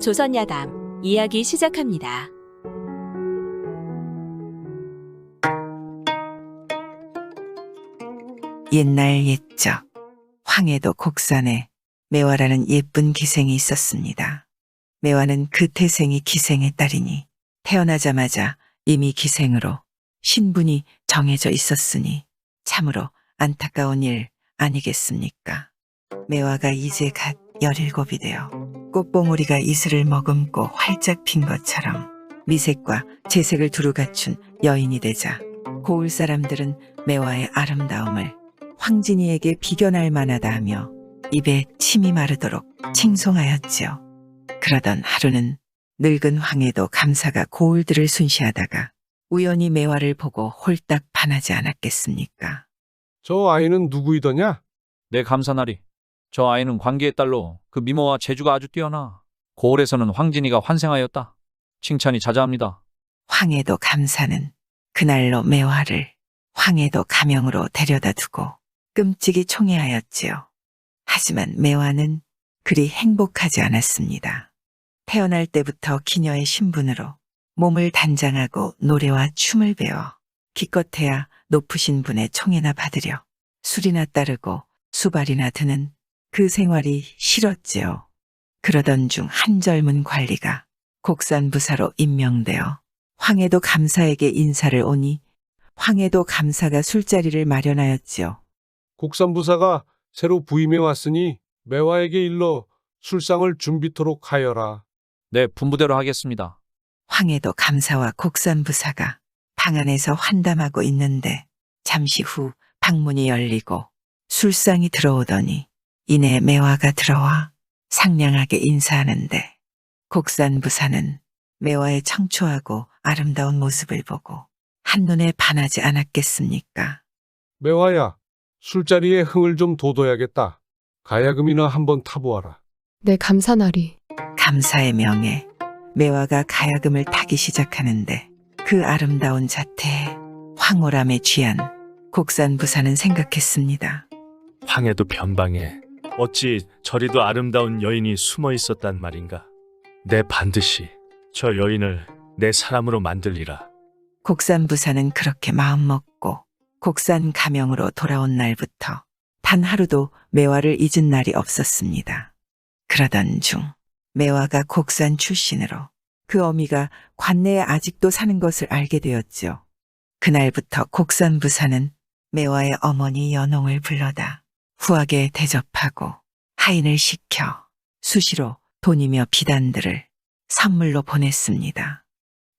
조선야담 이야기 시작합니다. 옛날 옛적 황해도 곡산에 매화라는 예쁜 기생이 있었습니다. 매화는 그 태생이 기생의 딸이니 태어나자마자 이미 기생으로 신분이 정해져 있었으니 참으로 안타까운 일 아니겠습니까? 매화가 이제 갓 17이 되어 꽃봉오리가 이슬을 머금고 활짝 핀 것처럼 미색과 재색을 두루 갖춘 여인이 되자 고을 사람들은 매화의 아름다움을 황진이에게 비견할 만하다 하며 입에 침이 마르도록 칭송하였지요. 그러던 하루는 늙은 황해도 감사가 고을들을 순시하다가 우연히 매화를 보고 홀딱 반하지 않았겠습니까? 저 아이는 누구이더냐? 내 감사나리. 저 아이는 관계의 딸로 그 미모와 재주가 아주 뛰어나 고을에서는 황진이가 환생하였다. 칭찬이 자자합니다. 황해도 감사는 그날로 매화를 황해도 가명으로 데려다 두고 끔찍이 총애하였지요. 하지만 매화는 그리 행복하지 않았습니다. 태어날 때부터 기녀의 신분으로 몸을 단장하고 노래와 춤을 배워 기껏해야 높으신 분의 총애나 받으려 술이나 따르고 수발이나 드는 그 생활이 싫었지요. 그러던 중 한 젊은 관리가 곡산부사로 임명되어 황해도 감사에게 인사를 오니 황해도 감사가 술자리를 마련하였지요. 국산부사가 새로 부임해 왔으니 매화에게 일러 술상을 준비토록 하여라. 네, 분부대로 하겠습니다. 황해도 감사와 곡산부사가 방 안에서 환담하고 있는데 잠시 후 방문이 열리고 술상이 들어오더니 이내 매화가 들어와 상냥하게 인사하는데 곡산부사는 매화의 청초하고 아름다운 모습을 보고 한눈에 반하지 않았겠습니까? 매화야, 술자리에 흥을 좀 돋워야겠다. 가야금이나 한번 타보아라. 네, 감사나리. 감사의 명에 매화가 가야금을 타기 시작하는데 그 아름다운 자태에 황홀함에 취한 곡산부사는 생각했습니다. 황해도 변방에 어찌 저리도 아름다운 여인이 숨어 있었단 말인가. 내 반드시 저 여인을 내 사람으로 만들리라. 곡산부사는 그렇게 마음먹고 곡산 가명으로 돌아온 날부터 단 하루도 매화를 잊은 날이 없었습니다. 그러던 중 매화가 곡산 출신으로 그 어미가 관내에 아직도 사는 것을 알게 되었죠. 그날부터 곡산부사는 매화의 어머니 연홍을 불러다 후하게 대접하고 하인을 시켜 수시로 돈이며 비단들을 선물로 보냈습니다.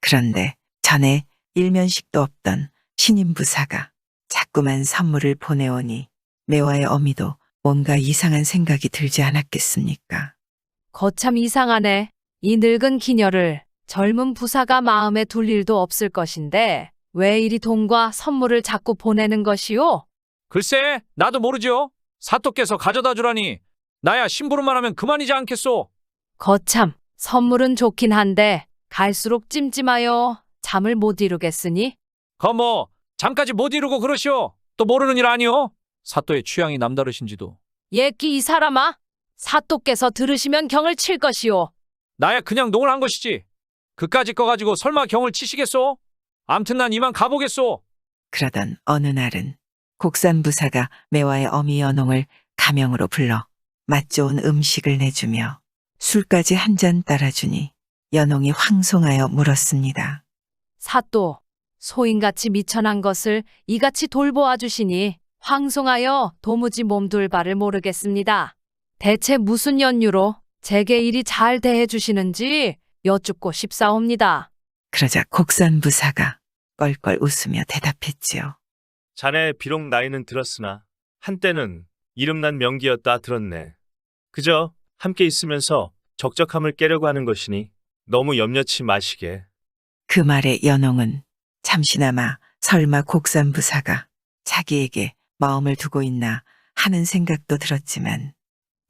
그런데 전에 일면식도 없던 신임부사가 자꾸만 선물을 보내오니 매화의 어미도 뭔가 이상한 생각이 들지 않았겠습니까? 거참 이상하네. 이 늙은 기녀를 젊은 부사가 마음에 둘 일도 없을 것인데 왜 이리 돈과 선물을 자꾸 보내는 것이오? 글쎄, 나도 모르지요. 사또께서 가져다 주라니 나야 심부름만 하면 그만이지 않겠소. 거참 선물은 좋긴 한데 갈수록 찜찜하여 잠을 못 이루겠으니 뭐 잠까지 못 이루고 그러시오. 또 모르는 일 아니오? 사또의 취향이 남다르신지도. 예끼 이 사람아, 사또께서 들으시면 경을 칠 것이오. 나야 그냥 농을 한 것이지. 그까짓 거 가지고 설마 경을 치시겠소? 암튼 난 이만 가보겠소. 그러던 어느 날은 곡산부사가 매화의 어미 연홍을 가명으로 불러 맛 좋은 음식을 내주며 술까지 한 잔 따라주니 연홍이 황송하여 물었습니다. 사또, 소인같이 미천한 것을 이같이 돌보아 주시니 황송하여 도무지 몸둘 바를 모르겠습니다. 대체 무슨 연유로 제게 이리 잘 대해 주시는지 여쭙고 싶사옵니다. 그러자 곡산부사가 껄껄 웃으며 대답했지요. 자네 비록 나이는 들었으나 한때는 이름난 명기였다 들었네. 그저 함께 있으면서 적적함을 깨려고 하는 것이니 너무 염려치 마시게. 그 말에 연홍은 잠시나마 설마 곡산부사가 자기에게 마음을 두고 있나 하는 생각도 들었지만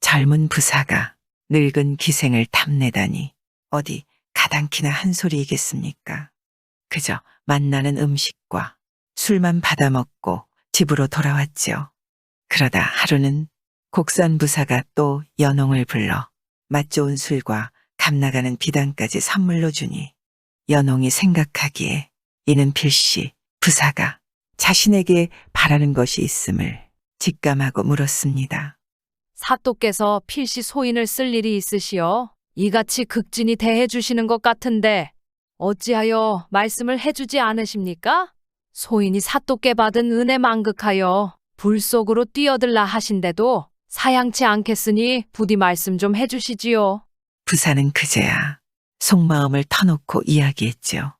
젊은 부사가 늙은 기생을 탐내다니 어디 가당키나 한 소리이겠습니까? 그저 만나는 음식과 술만 받아먹고 집으로 돌아왔지요. 그러다 하루는 곡산부사가 또 연홍을 불러 맛 좋은 술과 값나가는 비단까지 선물로 주니 연홍이 생각하기에 이는 필시 부사가 자신에게 바라는 것이 있음을 직감하고 물었습니다. 사또께서 필시 소인을 쓸 일이 있으시오. 이같이 극진히 대해 주시는 것 같은데 어찌하여 말씀을 해주지 않으십니까? 소인이 사또께 받은 은혜 만극하여 불 속으로 뛰어들라 하신데도 사양치 않겠으니 부디 말씀 좀 해주시지요. 부사는 그제야 속마음을 터놓고 이야기했지요.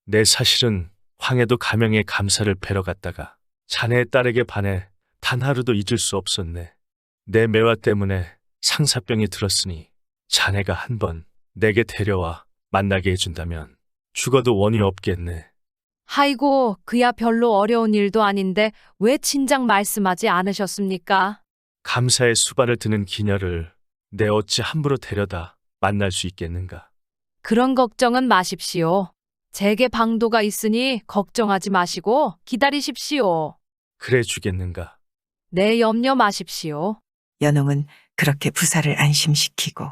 내 사실은 황해도 가명에 감사를 뵈러 갔다가 자네의 딸에게 반해 단 하루도 잊을 수 없었네. 내 매화 때문에 상사병이 들었으니 자네가 한번 내게 데려와 만나게 해준다면 죽어도 원이 없겠네. 아이고, 그야 별로 어려운 일도 아닌데 왜 진작 말씀하지 않으셨습니까? 감사의 수발을 드는 기녀를 내 어찌 함부로 데려다 만날 수 있겠는가. 그런 걱정은 마십시오. 제게 방도가 있으니 걱정하지 마시고 기다리십시오. 그래 주겠는가. 내 염려 마십시오. 연홍은 그렇게 부사를 안심시키고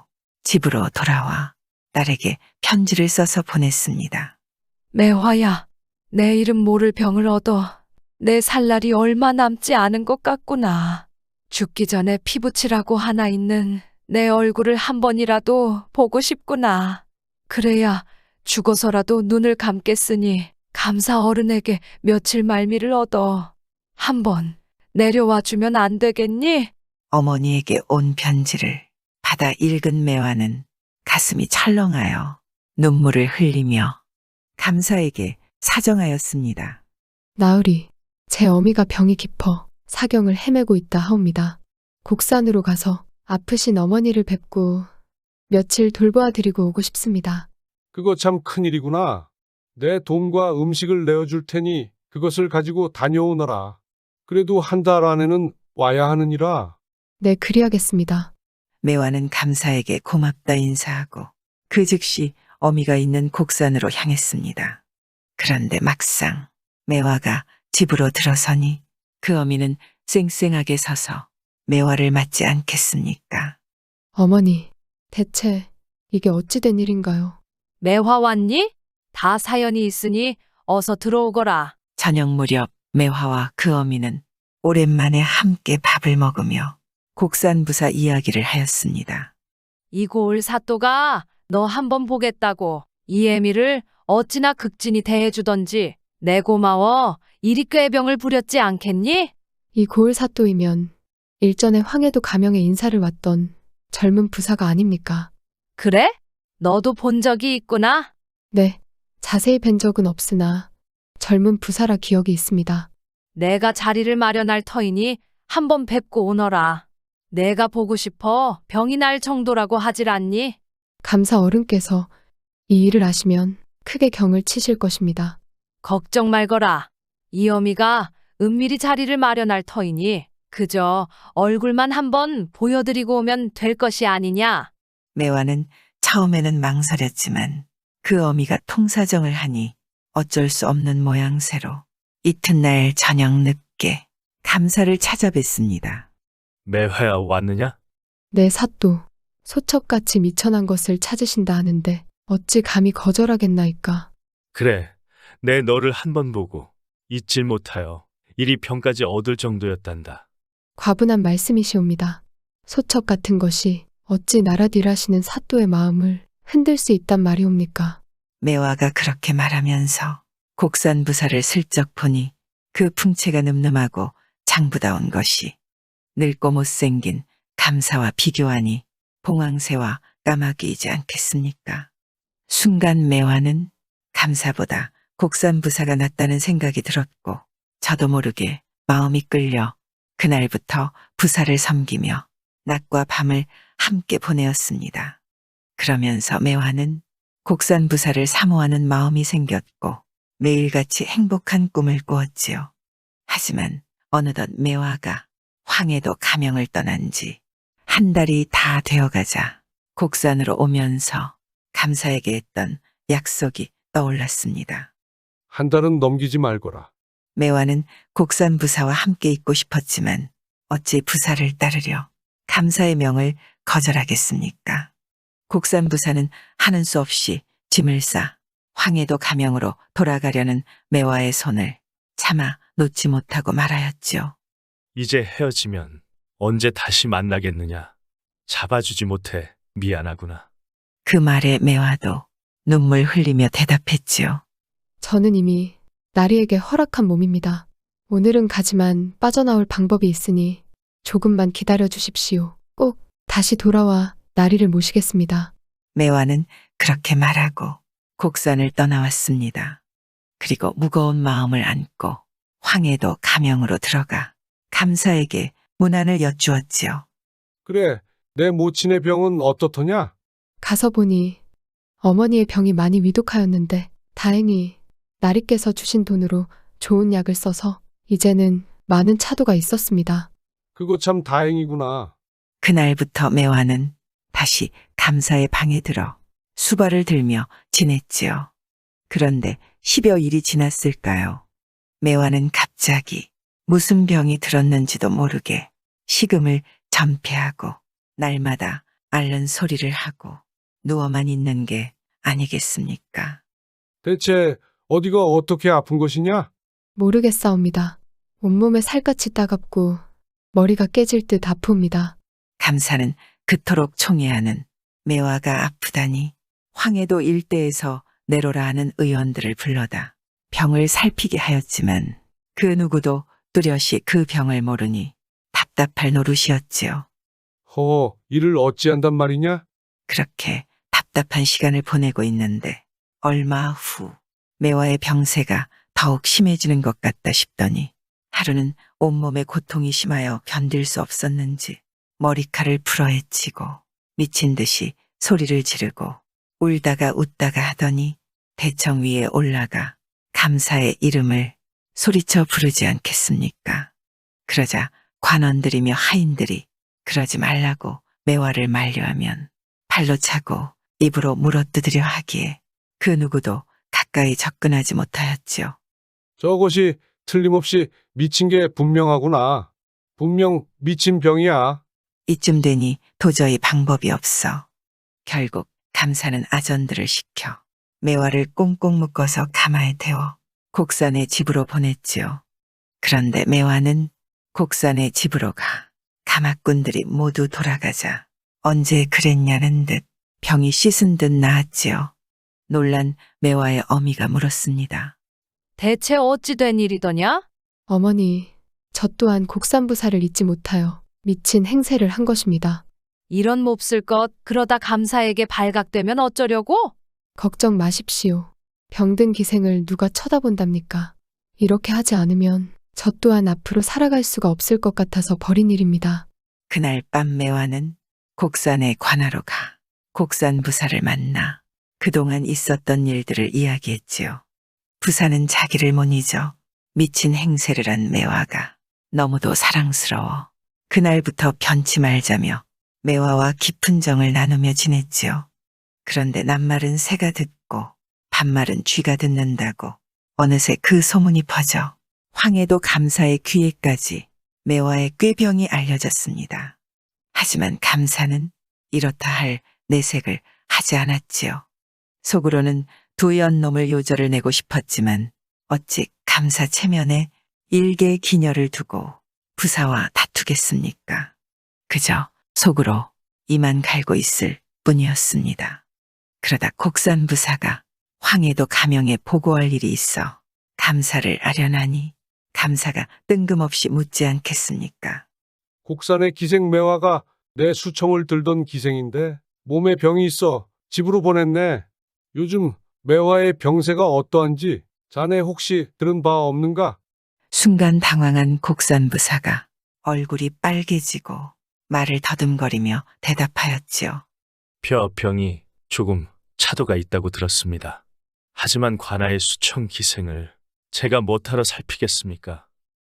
집으로 돌아와 딸에게 편지를 써서 보냈습니다. 매화야, 내 이름 모를 병을 얻어 내 살 날이 얼마 남지 않은 것 같구나. 죽기 전에 피부치라고 하나 있는 내 얼굴을 한 번이라도 보고 싶구나. 그래야 죽어서라도 눈을 감겠으니 감사 어른에게 며칠 말미를 얻어 한번 내려와 주면 안 되겠니? 어머니에게 온 편지를 받아 읽은 매화는 가슴이 철렁하여 눈물을 흘리며 감사에게 사정하였습니다. 나으리, 제 어미가 병이 깊어 사경을 헤매고 있다 하옵니다. 곡산으로 가서 아프신 어머니를 뵙고 며칠 돌보아 드리고 오고 싶습니다. 그거 참 큰일이구나. 내 돈과 음식을 내어줄 테니 그것을 가지고 다녀오너라. 그래도 한 달 안에는 와야 하느니라. 네, 그리하겠습니다. 매화는 감사에게 고맙다 인사하고 그 즉시 어미가 있는 곡산으로 향했습니다. 그런데 막상 매화가 집으로 들어서니 그 어미는 쌩쌩하게 서서 매화를 맞지 않겠습니까? 어머니, 대체 이게 어찌 된 일인가요? 매화 왔니? 다 사연이 있으니 어서 들어오거라. 저녁 무렵 매화와 그 어미는 오랜만에 함께 밥을 먹으며 곡산부사 이야기를 하였습니다. 이고을 사또가 너 한번 보겠다고 이 애미를 어찌나 극진히 대해주던지 내 고마워 이리 꾀병을 부렸지 않겠니? 이 고을 사또이면 일전에 황해도 가명에 인사를 왔던 젊은 부사가 아닙니까? 그래? 너도 본 적이 있구나? 네, 자세히 뵌 적은 없으나 젊은 부사라 기억이 있습니다. 내가 자리를 마련할 터이니 한번 뵙고 오너라. 내가 보고 싶어 병이 날 정도라고 하질 않니? 감사 어른께서 이 일을 아시면 크게 경을 치실 것입니다. 걱정 말거라. 이 어미가 은밀히 자리를 마련할 터이니 그저 얼굴만 한번 보여드리고 오면 될 것이 아니냐? 매화는 처음에는 망설였지만 그 어미가 통사정을 하니 어쩔 수 없는 모양새로 이튿날 저녁 늦게 감사를 찾아뵀습니다. 매화야 왔느냐? 내 사또, 소첩같이 미천한 것을 찾으신다 하는데 어찌 감히 거절하겠나이까. 그래, 내 너를 한 번 보고 잊질 못하여 이리 병까지 얻을 정도였단다. 과분한 말씀이시옵니다. 소첩 같은 것이 어찌 나라딜하시는 사또의 마음을 흔들 수 있단 말이옵니까? 매화가 그렇게 말하면서 곡산부사를 슬쩍 보니 그 풍채가 늠름하고 장부다운 것이 늙고 못생긴 감사와 비교하니 봉황새와 까마귀이지 않겠습니까? 순간 매화는 감사보다 곡산부사가 낫다는 생각이 들었고 저도 모르게 마음이 끌려 그날부터 부사를 섬기며 낮과 밤을 함께 보내었습니다. 그러면서 매화는 곡산부사를 사모하는 마음이 생겼고 매일같이 행복한 꿈을 꾸었지요. 하지만 어느덧 매화가 황해도 가명을 떠난 지 한 달이 다 되어가자 곡산으로 오면서 감사에게 했던 약속이 떠올랐습니다. 한 달은 넘기지 말거라. 매화는 곡산부사와 함께 있고 싶었지만 어찌 부사를 따르려 감사의 명을 거절하겠습니까? 곡산부사는 하는 수 없이 짐을 싸 황해도 가명으로 돌아가려는 매화의 손을 차마 놓지 못하고 말하였지요. 이제 헤어지면 언제 다시 만나겠느냐. 잡아주지 못해 미안하구나. 그 말에 매화도 눈물 흘리며 대답했지요. 저는 이미 나리에게 허락한 몸입니다. 오늘은 가지만 빠져나올 방법이 있으니 조금만 기다려 주십시오. 꼭 다시 돌아와 나리를 모시겠습니다. 매화는 그렇게 말하고 곡산을 떠나왔습니다. 그리고 무거운 마음을 안고 황해도 가명으로 들어가 감사에게 문안을 여쭈었지요. 그래, 내 모친의 병은 어떻더냐? 가서 보니 어머니의 병이 많이 위독하였는데 다행히 나리께서 주신 돈으로 좋은 약을 써서 이제는 많은 차도가 있었습니다. 그거 참 다행이구나. 그날부터 매화는 다시 감사의 방에 들어 수발을 들며 지냈지요. 그런데 10여 일이 지났을까요? 매화는 갑자기 무슨 병이 들었는지도 모르게 식음을 전폐하고 날마다 앓는 소리를 하고 누워만 있는 게 아니겠습니까? 대체 어디가 어떻게 아픈 것이냐? 모르겠사옵니다. 온몸에 살갗이 따갑고 머리가 깨질 듯 아픕니다. 감사는 그토록 총애하는 매화가 아프다니 황해도 일대에서 내로라 하는 의원들을 불러다 병을 살피게 하였지만 그 누구도 뚜렷이 그 병을 모르니 답답할 노릇이었지요. 허, 이를 어찌한단 말이냐? 그렇게 답답한 시간을 보내고 있는데 얼마 후 매화의 병세가 더욱 심해지는 것 같다 싶더니 하루는 온몸에 고통이 심하여 견딜 수 없었는지 머리칼을 풀어헤치고 미친 듯이 소리를 지르고 울다가 웃다가 하더니 대청 위에 올라가 감사의 이름을 소리쳐 부르지 않겠습니까? 그러자 관원들이며 하인들이 그러지 말라고 매화를 만류하면 발로 차고 입으로 물어뜯으려 하기에 그 누구도 가까이 접근하지 못하였지요. 저것이 틀림없이 미친 게 분명하구나. 분명 미친 병이야. 이쯤 되니 도저히 방법이 없어 결국 감사는 아전들을 시켜 매화를 꽁꽁 묶어서 가마에 태워 곡산의 집으로 보냈지요. 그런데 매화는 곡산의 집으로 가 가마꾼들이 모두 돌아가자 언제 그랬냐는 듯 병이 씻은 듯 나았지요. 놀란 매화의 어미가 물었습니다. 대체 어찌 된 일이더냐? 어머니, 저 또한 곡산부사를 잊지 못하여 미친 행세를 한 것입니다. 이런 몹쓸 것 그러다 감사에게 발각되면 어쩌려고? 걱정 마십시오. 병든 기생을 누가 쳐다본답니까? 이렇게 하지 않으면 저 또한 앞으로 살아갈 수가 없을 것 같아서 벌인 일입니다. 그날 밤 매화는 곡산의 관하로 가 곡산 부사를 만나 그동안 있었던 일들을 이야기했지요. 부사는 자기를 못 잊어 미친 행세를 한 매화가 너무도 사랑스러워 그날부터 변치 말자며 매화와 깊은 정을 나누며 지냈지요. 그런데 낱말은 새가 듣고 반말은 쥐가 듣는다고 어느새 그 소문이 퍼져 황해도 감사의 귀에까지 매화의 꾀병이 알려졌습니다. 하지만 감사는 이렇다 할 내색을 하지 않았지요. 속으로는 두 연놈을 요절을 내고 싶었지만 어찌 감사 체면에 일개 기녀를 두고 부사와 다투겠습니까? 그저 속으로 이만 갈고 있을 뿐이었습니다. 그러다 곡산 부사가 황해도 가명에 보고할 일이 있어 감사를 아련하니 감사가 뜬금없이 묻지 않겠습니까? 곡산의 기생 매화가 내 수청을 들던 기생인데 몸에 병이 있어 집으로 보냈네. 요즘 매화의 병세가 어떠한지 자네 혹시 들은 바 없는가? 순간 당황한 곡산 부사가 얼굴이 빨개지고 말을 더듬거리며 대답하였지요. 병이 조금 차도가 있다고 들었습니다. 하지만 관아의 수청 기생을 제가 못하러 살피겠습니까?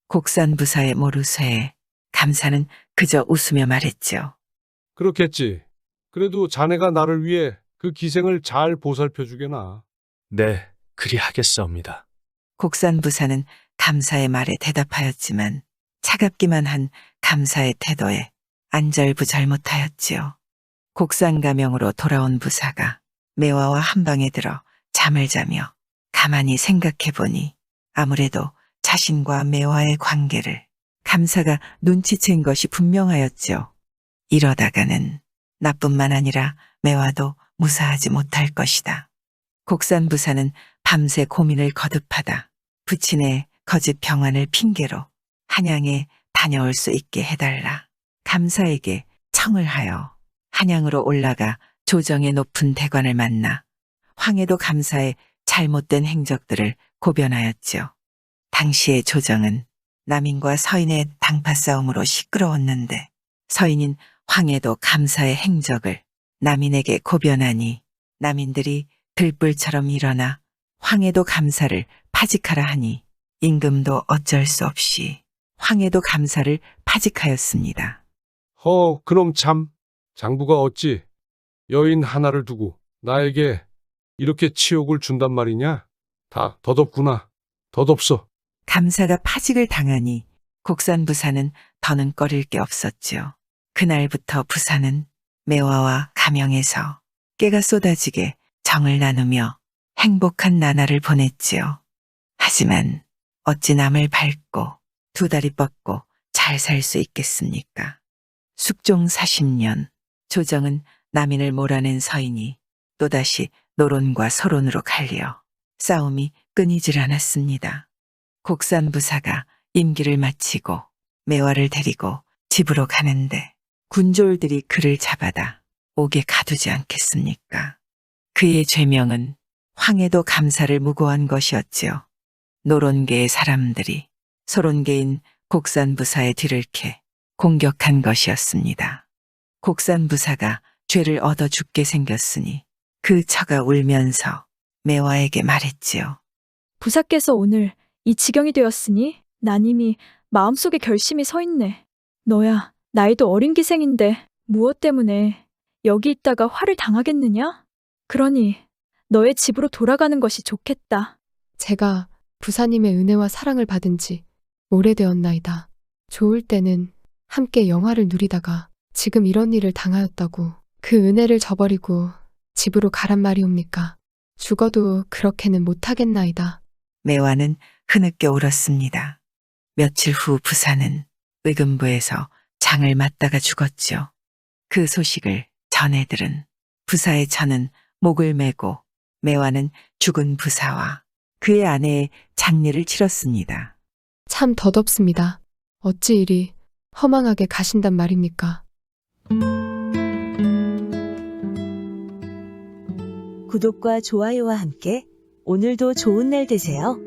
곡산 부사의 모르쇠에 감사는 그저 웃으며 말했지요. 그렇겠지. 그래도 자네가 나를 위해 그 기생을 잘 보살펴 주게나. 네, 그리 하겠사옵니다. 곡산 부사는 감사의 말에 대답하였지만 차갑기만 한 감사의 태도에 안절부절 못하였지요. 곡산 가명으로 돌아온 부사가 매화와 한방에 들어 잠을 자며 가만히 생각해 보니 아무래도 자신과 매화의 관계를 감사가 눈치챈 것이 분명하였죠. 이러다가는 나뿐만 아니라 매화도 무사하지 못할 것이다. 곡산 부사는 밤새 고민을 거듭하다 부친의 거짓 병환을 핑계로 한양에 다녀올 수 있게 해달라. 감사에게 청을 하여 한양으로 올라가 조정의 높은 대관을 만나 황해도 감사의 잘못된 행적들을 고변하였지요. 당시의 조정은 남인과 서인의 당파 싸움으로 시끄러웠는데 서인인 황해도 감사의 행적을 남인에게 고변하니 남인들이 들불처럼 일어나 황해도 감사를 파직하라 하니 임금도 어쩔 수 없이 황해도 감사를 파직하였습니다. 그럼 참, 장부가 어찌 여인 하나를 두고 나에게 이렇게 치욕을 준단 말이냐? 다 덧없구나. 덧없어. 감사가 파직을 당하니 곡산 부사는 더는 꺼릴 게 없었지요. 그날부터 부사는 매화와 가명에서 깨가 쏟아지게 정을 나누며 행복한 나날을 보냈지요. 하지만 어찌 남을 밟고 두 다리 뻗고 잘 살 수 있겠습니까? 숙종 40년 조정은 남인을 몰아낸 서인이 또다시 노론과 서론으로 갈려 싸움이 끊이질 않았습니다. 곡산 부사가 임기를 마치고 매화를 데리고 집으로 가는데 군졸들이 그를 잡아다 옥에 가두지 않겠습니까? 그의 죄명은 황해도 감사를 무고한 것이었지요. 노론계의 사람들이 소론계인 곡산 부사의 뒤를 캐 공격한 것이었습니다. 곡산 부사가 죄를 얻어 죽게 생겼으니 그 처가 울면서 매화에게 말했지요. 부사께서 오늘 이 지경이 되었으니 난 이미 마음속에 결심이 서 있네. 너야 나이도 어린 기생인데 무엇 때문에 여기 있다가 화를 당하겠느냐? 그러니 너의 집으로 돌아가는 것이 좋겠다. 제가 부사님의 은혜와 사랑을 받은 지 오래되었나이다. 좋을 때는 함께 영화를 누리다가 지금 이런 일을 당하였다고 그 은혜를 저버리고 집으로 가란 말이옵니까? 죽어도 그렇게는 못하겠나이다. 매화는 흐느껴 울었습니다. 며칠 후 부사는 의금부에서 장을 맞다가 죽었죠. 그 소식을 전해들은 부사의 처는 목을 메고 매화는 죽은 부사와 그의 아내의 장례를 치렀습니다. 참 덧없습니다. 어찌 이리 허망하게 가신단 말입니까? 구독과 좋아요와 함께 오늘도 좋은 날 되세요.